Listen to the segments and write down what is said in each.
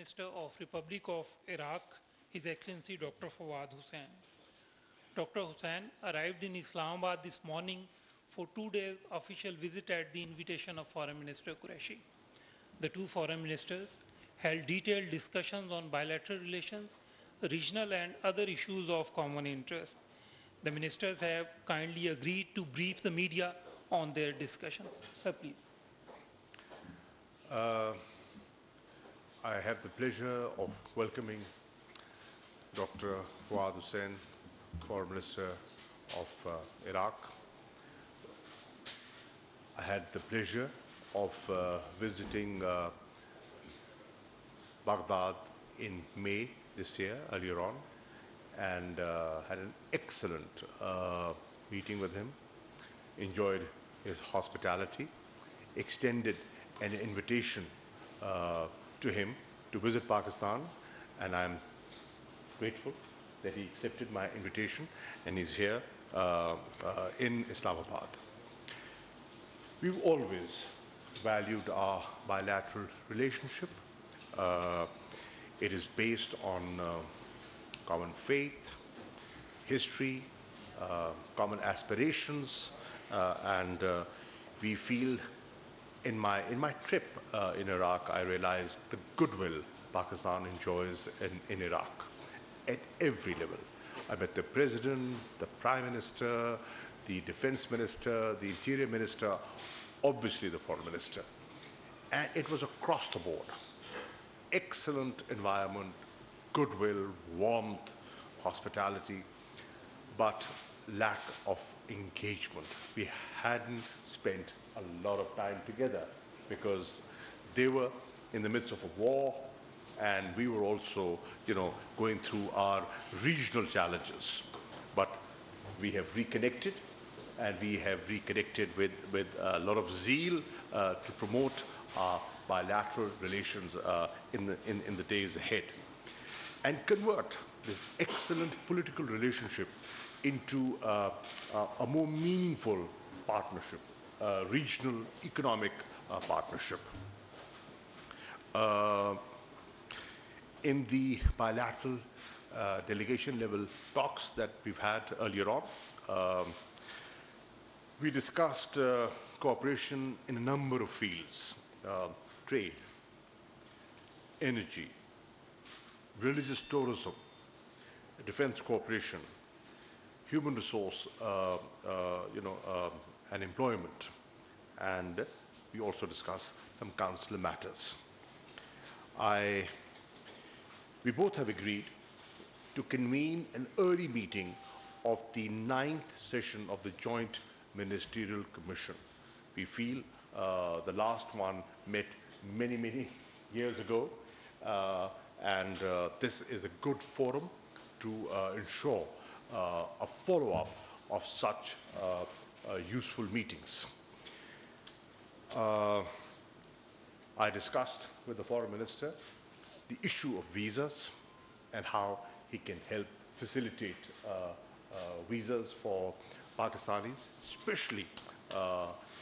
Minister of Republic of Iraq, His Excellency Dr. Fawad Hussain. Dr. Hussain arrived in Islamabad this morning for 2 days official visit at the invitation of Foreign Minister Qureshi. The two foreign ministers held detailed discussions on bilateral relations, regional and other issues of common interest. The ministers have kindly agreed to brief the media on their discussion. Sir, please. Uh, I have the pleasure of welcoming Dr. Fawad Hussain, Foreign Minister of Iraq. I had the pleasure of visiting Baghdad in May this year, earlier on, and had an excellent meeting with him, enjoyed his hospitality, extended an invitation to him to visit Pakistan, and I'm grateful that he accepted my invitation and he's here in Islamabad. We've always valued our bilateral relationship. It is based on common faith, history, common aspirations, and we feel in my trip in Iraq, I realized the goodwill Pakistan enjoys in Iraq at every level. I met the President, the Prime Minister, the Defense Minister, the Interior Minister, obviously the Foreign Minister. And it was across the board. Excellent environment, goodwill, warmth, hospitality, but lack of engagement. We hadn't spent a lot of time together because they were in the midst of a war and we were also, going through our regional challenges. But we have reconnected, and we have reconnected with a lot of zeal to promote our bilateral relations in the days ahead and convert this excellent political relationship into a more meaningful partnership, regional economic partnership. In the bilateral delegation level talks that we've had earlier on, we discussed cooperation in a number of fields: trade, energy, religious tourism, defense cooperation, human resource, and employment, and we also discussed some consular matters. We both have agreed to convene an early meeting of the 9th session of the Joint Ministerial Commission. We feel the last one met many years ago, and this is a good forum to ensure a follow-up of such useful meetings. I discussed with the Foreign Minister the issue of visas and how he can help facilitate visas for Pakistanis, especially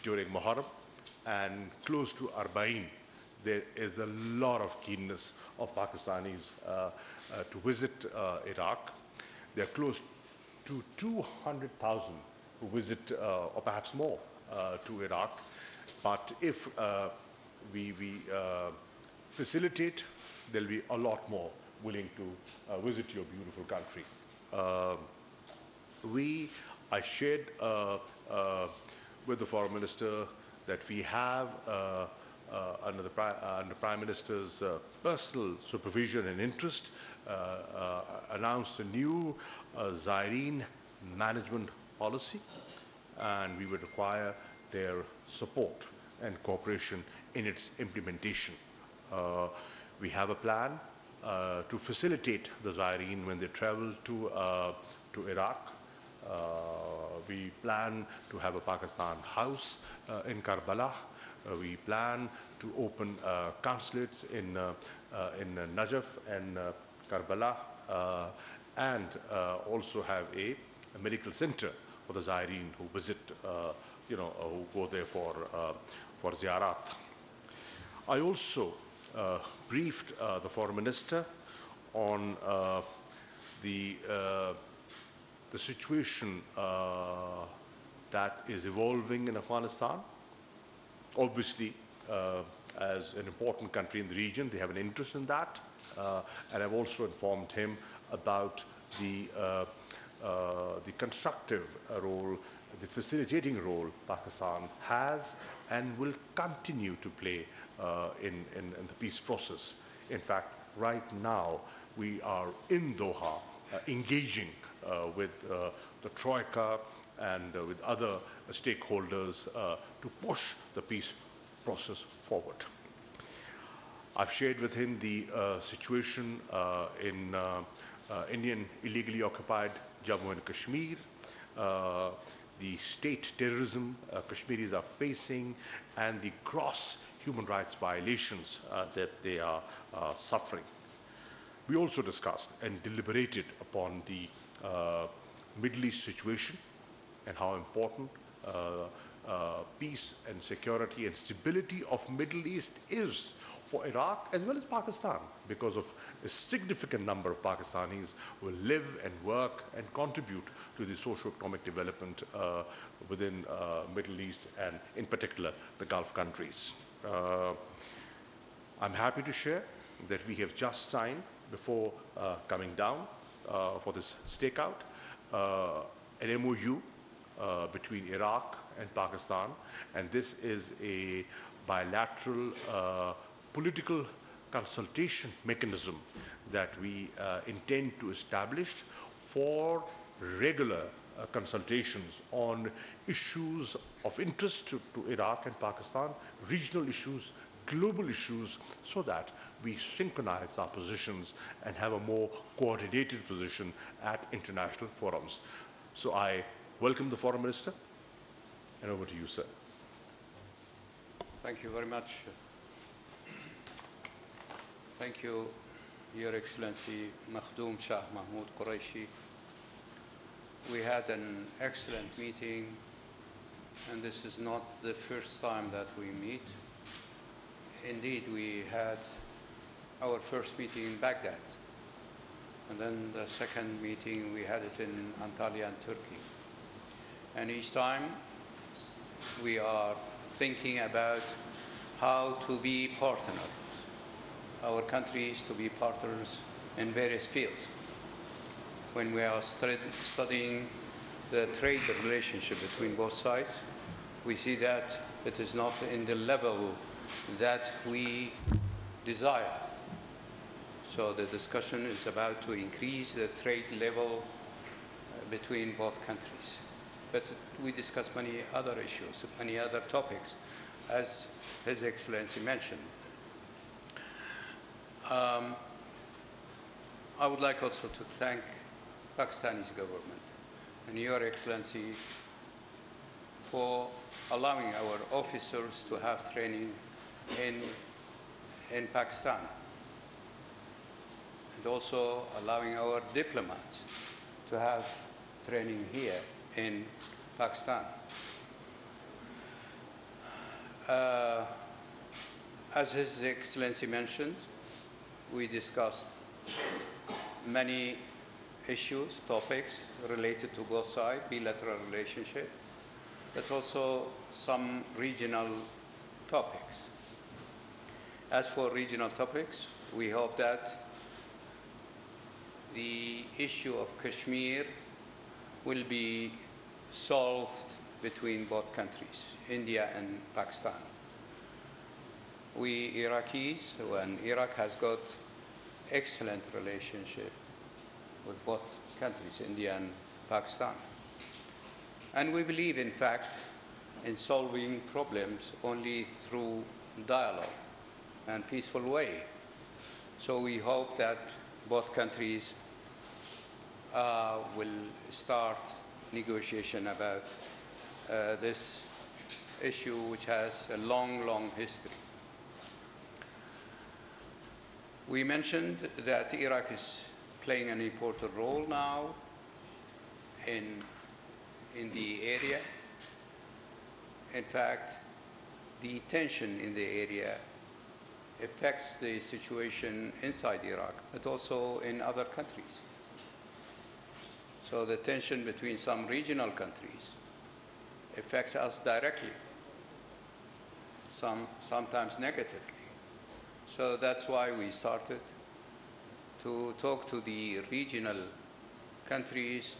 during Muharram and close to Arba'in. There is a lot of keenness of Pakistanis to visit Iraq. There are close to 200,000 who visit, or perhaps more, to Iraq. But if we facilitate, there'll be a lot more willing to visit your beautiful country. I shared with the Foreign Minister that we have, under the Prime Minister's personal supervision and interest, announced a new Zaireen management policy, and we would require their support and cooperation in its implementation. We have a plan to facilitate the Zaireen when they travel to Iraq. We plan to have a Pakistan house in Karbala. We plan to open consulates in Najaf and Karbala, and also have a medical center for the Zaireen who visit, who go there for ziyarat. I also briefed the Foreign Minister on the situation that is evolving in Afghanistan. Obviously, as an important country in the region, they have an interest in that. And I've also informed him about the constructive role, the facilitating role Pakistan has and will continue to play in the peace process. In fact, right now we are in Doha engaging with the Troika and with other stakeholders to push the peace process forward. I've shared with him the situation in Indian illegally occupied Jammu and Kashmir, the state terrorism Kashmiris are facing, and the gross human rights violations that they are suffering. We also discussed and deliberated upon the Middle East situation and how important peace and security and stability of Middle East is for Iraq as well as Pakistan, because of a significant number of Pakistanis who live and work and contribute to the socio-economic development within Middle East and in particular the Gulf countries. I'm happy to share that we have just signed, before coming down for this stakeout, an MOU between Iraq and Pakistan, and this is a bilateral political consultation mechanism that we intend to establish for regular consultations on issues of interest to Iraq and Pakistan, regional issues, global issues, so that we synchronize our positions and have a more coordinated position at international forums. So I welcome the Foreign Minister, and over to you, sir. Thank you very much. Thank you, Your Excellency Makhdoom Shah Mahmood Qureshi. We had an excellent meeting, and this is not the first time that we meet. Indeed, we had our first meeting in Baghdad, and then the second meeting we had it in Antalya in Turkey. And each time we are thinking about how to be partners, our countries to be partners in various fields. When we are studying the trade relationship between both sides, we see that it is not in the level that we desire. So the discussion is about to increase the trade level between both countries. But we discuss many other issues, many other topics, as His Excellency mentioned. I would like also to thank Pakistani government and Your Excellency for allowing our officers to have training in Pakistan, and also allowing our diplomats to have training here in Pakistan. As His Excellency mentioned, we discussed many issues, topics related to both sides, bilateral relationship, but also some regional topics. As for regional topics, we hope that the issue of Kashmir will be solved between both countries, India and Pakistan. We Iraqis, and Iraq has got excellent relationship with both countries, India and Pakistan. And we believe, in fact, in solving problems only through dialogue and peaceful way. So we hope that both countries will start negotiation about this issue, which has a long, long history. We mentioned that Iraq is playing an important role now in the area. In fact, the tension in the area affects the situation inside Iraq, but also in other countries. So the tension between some regional countries affects us directly, sometimes negatively. So that's why we started to talk to the regional countries,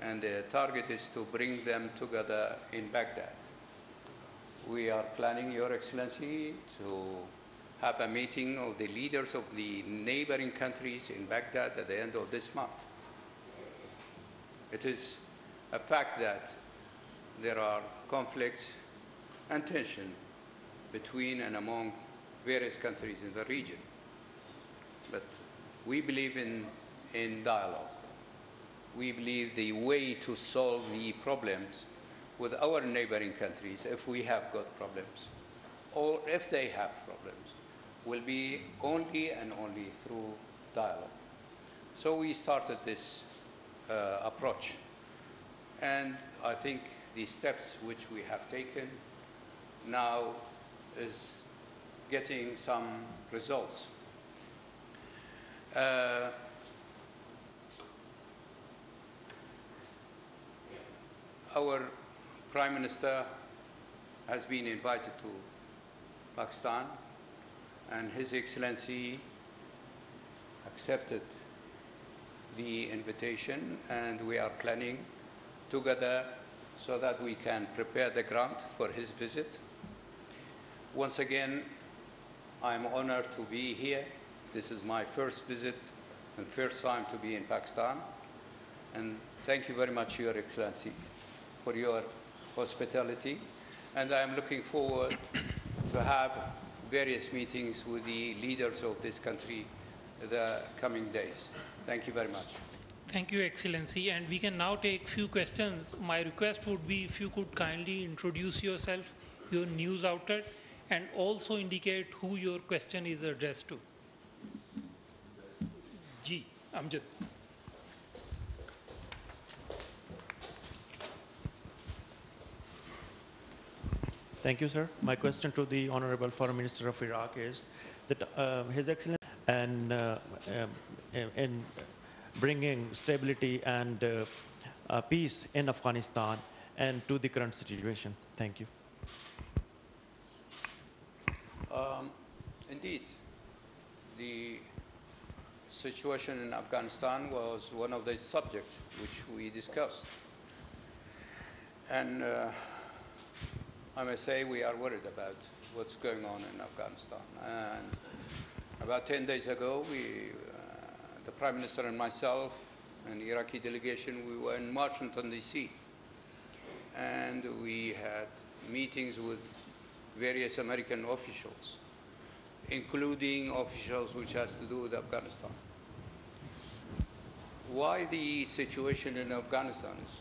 and the target is to bring them together in Baghdad. We are planning, Your Excellency, to have a meeting of the leaders of the neighboring countries in Baghdad at the end of this month. It is a fact that there are conflicts and tension between and among various countries in the region. But we believe in dialogue. We believe the way to solve the problems with our neighboring countries, if we have got problems, or if they have problems, will be only and only through dialogue. So we started this approach. And I think the steps which we have taken now is getting some results. Our Prime Minister has been invited to Pakistan, and His Excellency accepted the invitation, and we are planning together so that we can prepare the ground for his visit. Once again, I'm honored to be here. This is my first visit and first time to be in Pakistan. And thank you very much, Your Excellency, for your hospitality. And I am looking forward to have various meetings with the leaders of this country the coming days. Thank you very much. Thank you, Excellency. And we can now take few questions. My request would be if you could kindly introduce yourself, your news outlet, and also indicate who your question is addressed to. Ji, Amjad. Thank you, sir. My question to the Honorable Foreign Minister of Iraq is that His Excellency and in bringing stability and peace in Afghanistan and to the current situation. Thank you. Indeed, the situation in Afghanistan was one of the subjects which we discussed. And I must say we are worried about what's going on in Afghanistan. And about 10 days ago, the Prime Minister and myself and the Iraqi delegation, we were in Washington, D.C. And we had meetings with various American officials, including officials which has to do with Afghanistan. Why the situation in Afghanistan is,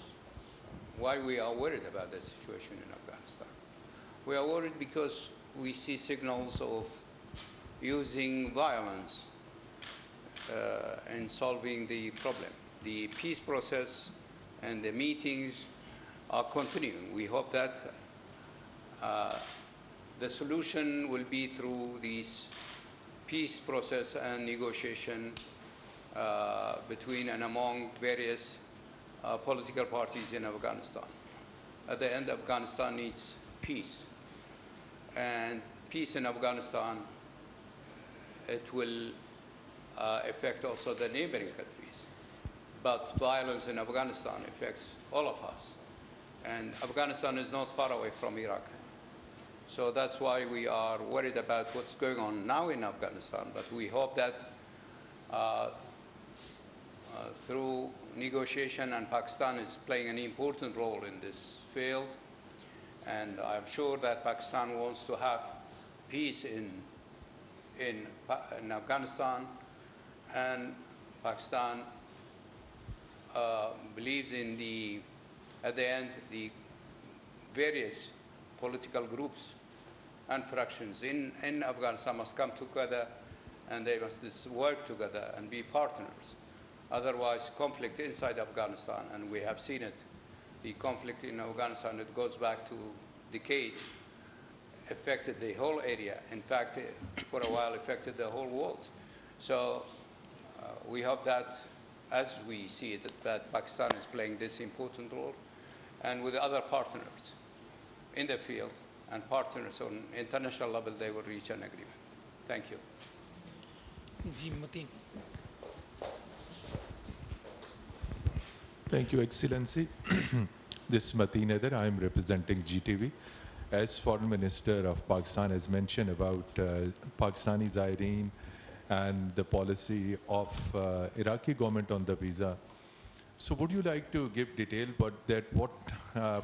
why we are worried about the situation in Afghanistan? We are worried because we see signals of using violence in solving the problem. The peace process and the meetings are continuing. We hope that the solution will be through this peace process and negotiation between and among various political parties in Afghanistan. At the end, Afghanistan needs peace. And peace in Afghanistan, it will affect also the neighboring countries. But violence in Afghanistan affects all of us. And Afghanistan is not far away from Iraq. So that's why we are worried about what's going on now in Afghanistan. But we hope that through negotiation, and Pakistan is playing an important role in this field, and I'm sure that Pakistan wants to have peace in Afghanistan, and Pakistan believes in at the end, the various political groups and fractions in Afghanistan must come together, and they must work together and be partners. Otherwise, conflict inside Afghanistan, and we have seen it, the conflict in Afghanistan, it goes back to decades. affected the whole area. In fact, for a while, affected the whole world. So we hope that, as we see it, that Pakistan is playing this important role, and with other partners in the field and partners on international level, they will reach an agreement. Thank you. Ji Mateen. Thank you, Excellency. This is Mateen Adar. I am representing GTV. As Foreign Minister of Pakistan has mentioned about Pakistani Zaireen and the policy of Iraqi government on the visa. So would you like to give detail about that, what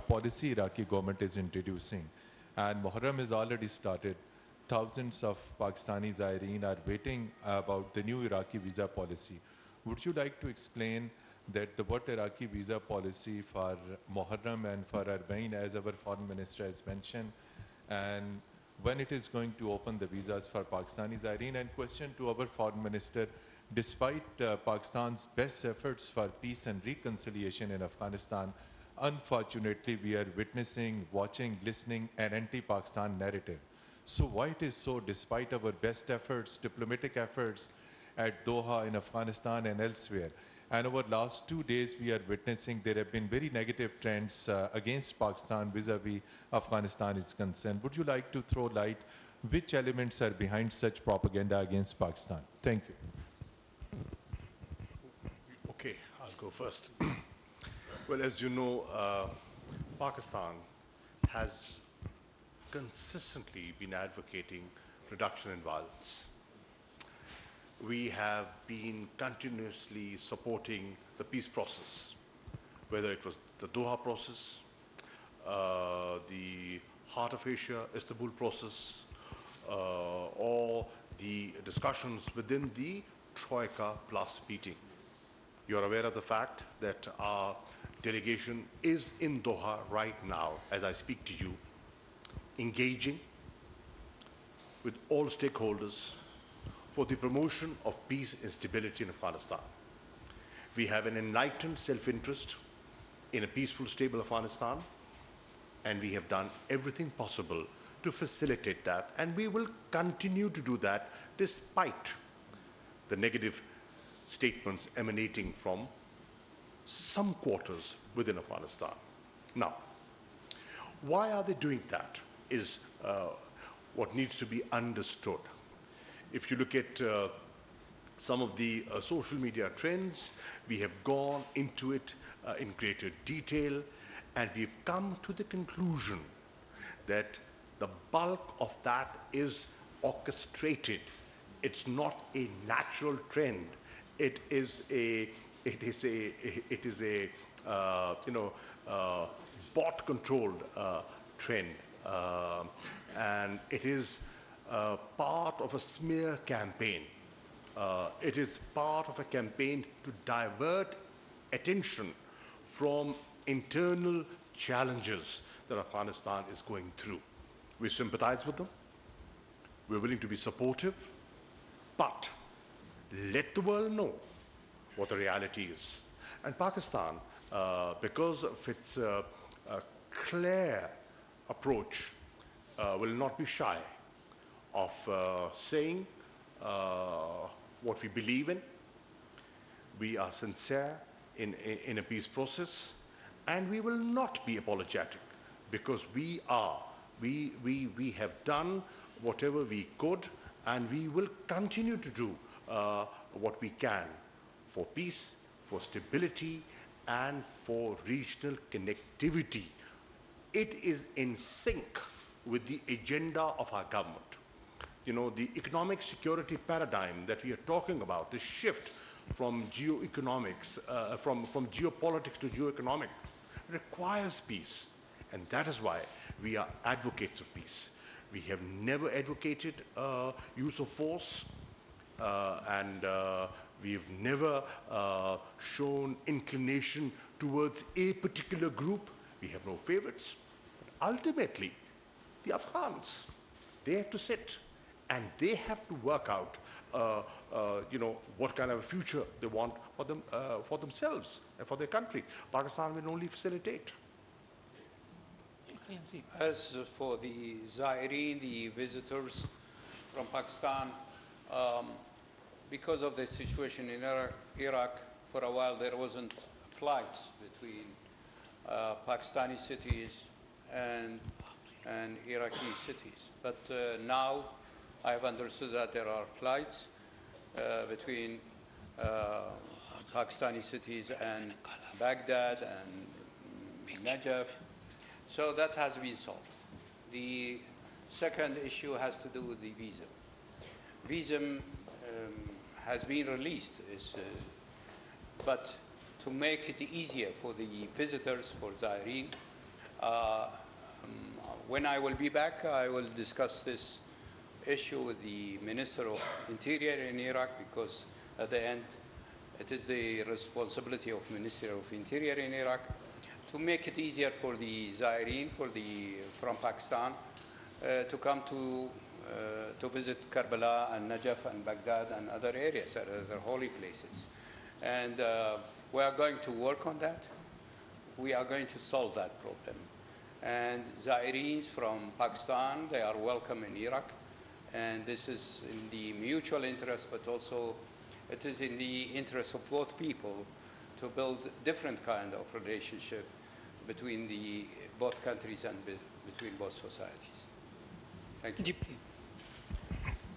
policy Iraqi government is introducing? And Muharram has already started. Thousands of Pakistani Zaireen are waiting about the new Iraqi visa policy. Would you like to explain that what Iraqi visa policy for Muharram and for Arbaeen, as our Foreign Minister has mentioned, and when it is going to open the visas for Pakistani Zaireen? And question to our Foreign Minister, despite Pakistan's best efforts for peace and reconciliation in Afghanistan, unfortunately we are witnessing, watching, listening an anti-Pakistan narrative. So why it is so, despite our best efforts, diplomatic efforts at Doha in Afghanistan and elsewhere? And over the last 2 days, we are witnessing there have been very negative trends against Pakistan vis-a-vis Afghanistan is concerned. Would you like to throw light which elements are behind such propaganda against Pakistan? Thank you. Okay, I'll go first. Well, as you know, Pakistan has consistently been advocating reduction in violence. We have been continuously supporting the peace process, whether it was the Doha process, the Heart of Asia, Istanbul process, or the discussions within the Troika Plus meeting. You're aware of the fact that our delegation is in Doha right now, as I speak to you, engaging with all stakeholders for the promotion of peace and stability in Afghanistan. We have an enlightened self-interest in a peaceful, stable Afghanistan, and we have done everything possible to facilitate that, and we will continue to do that despite the negative statements emanating from some quarters within Afghanistan. Now, why are they doing that is what needs to be understood. If you look at some of the social media trends, we have gone into it in greater detail, and we've come to the conclusion that the bulk of that is orchestrated. It's not a natural trend. It is a bot-controlled trend, and it is part of a smear campaign. It is part of a campaign to divert attention from internal challenges that Afghanistan is going through. We sympathize with them. We're willing to be supportive, but let the world know what the reality is. And Pakistan, because of its clear approach, will not be shy of saying what we believe in. We are sincere in a peace process, and we will not be apologetic, because we have done whatever we could, and we will continue to do what we can for peace, for stability, and for regional connectivity. It is in sync with the agenda of our government. You know, the economic security paradigm that we are talking about, the shift from geoeconomics, from geopolitics to geoeconomics, requires peace. And that is why we are advocates of peace. We have never advocated use of force, and we've never shown inclination towards a particular group. We have no favorites. But ultimately, the Afghans, they have to sit and they have to work out what kind of a future they want for themselves and for their country. Pakistan will only facilitate. Excellency. As for the Zaireen, the visitors from Pakistan, um, because of the situation in Iraq, for a while there wasn't flights between Pakistani cities and Iraqi cities. But now I have understood that there are flights between Pakistani cities and Baghdad and Najaf. So that has been solved. The second issue has to do with the visa. Visa has been released, but to make it easier for the visitors, for Zaireen, when I will be back, I will discuss this issue with the Minister of Interior in Iraq, because at the end, it is the responsibility of Minister of Interior in Iraq to make it easier for the Zaireen, from Pakistan, to come to visit Karbala and Najaf and Baghdad and other areas, other holy places. And we are going to work on that. We are going to solve that problem. And Zaireens from Pakistan, they are welcome in Iraq. And this is in the mutual interest, but also it is in the interest of both people to build different kind of relationship between both countries and between both societies. Thank you.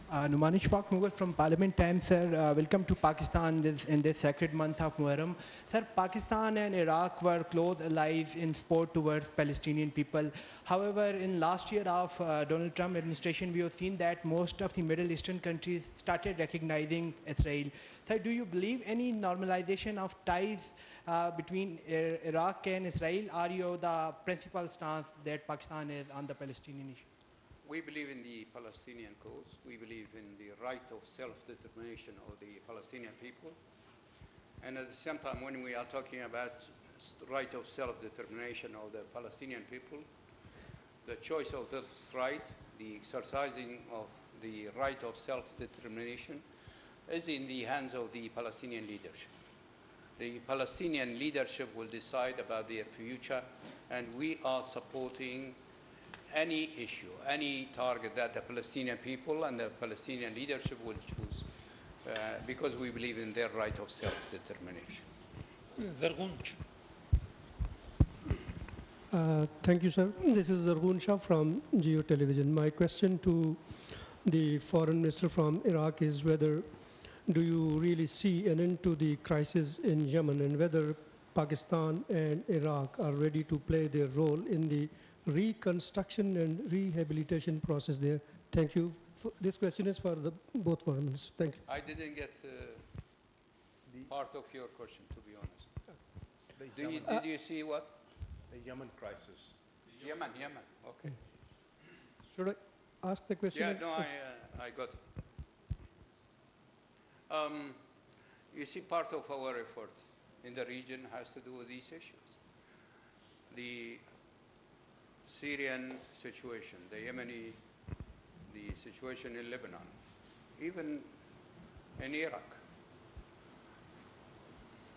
Numanish Pak Mughal from Parliament Times, sir. Welcome to Pakistan in this sacred month of Muharram. Sir, Pakistan and Iraq were close allies in support towards Palestinian people. However, in last year of Donald Trump administration, we have seen that most of the Middle Eastern countries started recognizing Israel. Sir, do you believe any normalization of ties between Iraq and Israel? Are you the principal stance that Pakistan is on the Palestinian issue? We believe in the Palestinian cause. We believe in the right of self-determination of the Palestinian people. And at the same time, when we are talking about right of self-determination of the Palestinian people, the choice of this right, the exercising of the right of self-determination, is in the hands of the Palestinian leadership. The Palestinian leadership will decide about their future, and we are supporting any issue, any target that the Palestinian people and the Palestinian leadership will choose, because we believe in their right of self-determination. Zargunj. Thank you, sir. This is Zargun Shah from Geo Television. My question to the foreign minister from Iraq is whether do you really see an end to the crisis in Yemen, and whether Pakistan and Iraq are ready to play their role in the reconstruction and rehabilitation process there? Thank you. This question is for both foreign ministers. Thank you. I didn't get part of your question, to be honest. Did you see what? The Yemen crisis. Yemen, okay. Should I ask the question? Yeah, no, I got it. You see, part of our effort in the region has to do with these issues. The Syrian situation, the Yemeni, the situation in Lebanon, even in Iraq.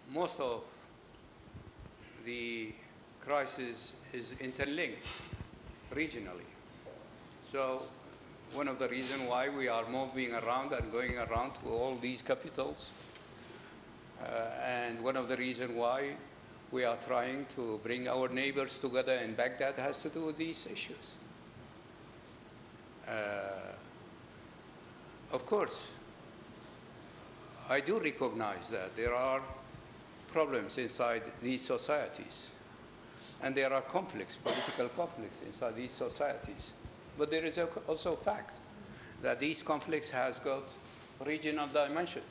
Most of the crisis is interlinked regionally. So one of the reasons why we are moving around and going around to all these capitals, and one of the reasons why we are trying to bring our neighbors together in Baghdad has to do with these issues. Of course, I do recognize that there are problems inside these societies, and there are conflicts, political conflicts inside these societies. But there is also a fact that these conflicts has got regional dimensions.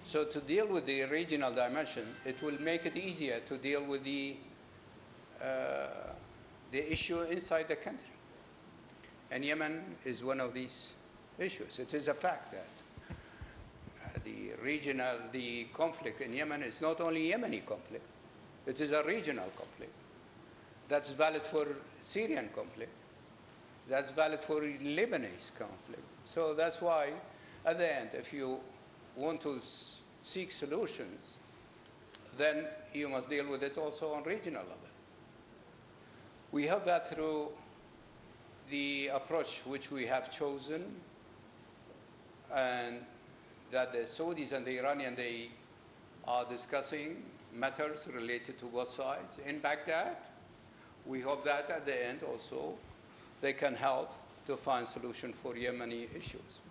So to deal with the regional dimension, it will make it easier to deal with the issue inside the country. And Yemen is one of these issues. It is a fact that the conflict in Yemen is not only Yemeni conflict, it is a regional conflict. That's valid for Syrian conflict. That's valid for Lebanese conflict. So that's why, at the end, if you want to seek solutions, then you must deal with it also on regional level. We hope that through the approach which we have chosen, and that the Saudis and the Iranians, they are discussing matters related to both sides in Baghdad. We hope that at the end also they can help to find solution for Yemeni issues.